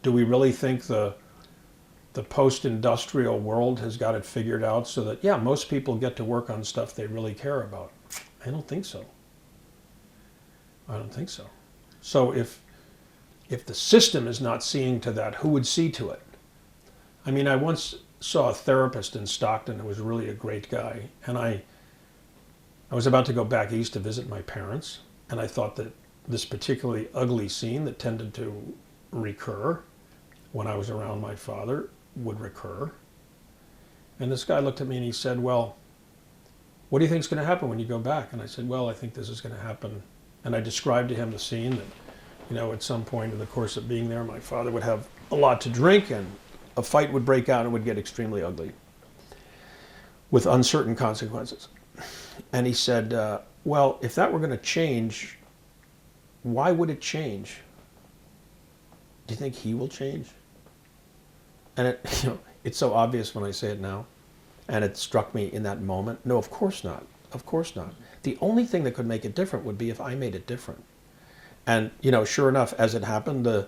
do we really think the post-industrial world has got it figured out so that, yeah, most people get to work on stuff they really care about? I don't think so. I don't think so. So if the system is not seeing to that, who would see to it? I mean, I once saw a therapist in Stockton who was really a great guy, and I was about to go back east to visit my parents, and I thought that this particularly ugly scene that tended to recur when I was around my father would recur. And this guy looked at me and he said, well, what do you think is going to happen when you go back? And I said, well, I think this is going to happen. And I described to him the scene that, you know, at some point in the course of being there, my father would have a lot to drink and a fight would break out and would get extremely ugly with uncertain consequences. And he said, well, if that were going to change, why would it change? Do you think he will change? And it, you know, it's so obvious when I say it now, and it struck me in that moment. No, of course not. Of course not. The only thing that could make it different would be if I made it different. And, you know, sure enough, as it happened, the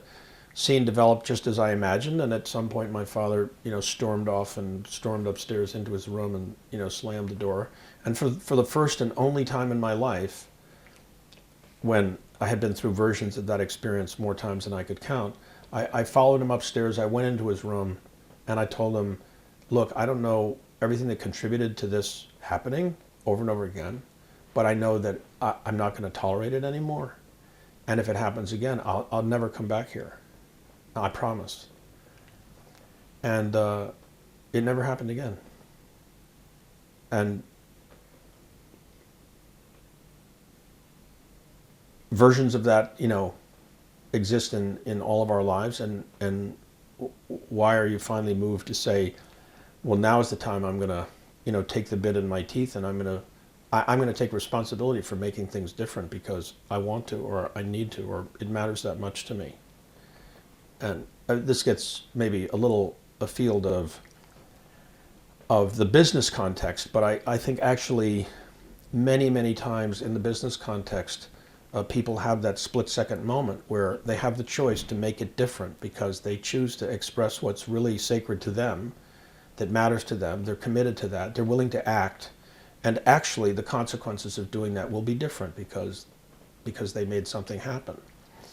scene developed just as I imagined, and at some point my father, you know, stormed off and stormed upstairs into his room and, you know, slammed the door. And for the first and only time in my life, when I had been through versions of that experience more times than I could count, I followed him upstairs, I went into his room, and I told him, look, I don't know everything that contributed to this happening over and over again, but I know that I'm not going to tolerate it anymore. And if it happens again, I'll never come back here. I promise. And it never happened again. And versions of that, you know, exist in all of our lives. And why are you finally moved to say, well, now is the time I'm going to, you know, take the bit in my teeth and I'm going to take responsibility for making things different because I want to, or I need to, or it matters that much to me. And this gets maybe a little afield of the business context, but I think actually many, many times in the business context, people have that split-second moment where they have the choice to make it different because they choose to express what's really sacred to them, that matters to them. They're committed to that. They're willing to act. And actually, the consequences of doing that will be different because they made something happen.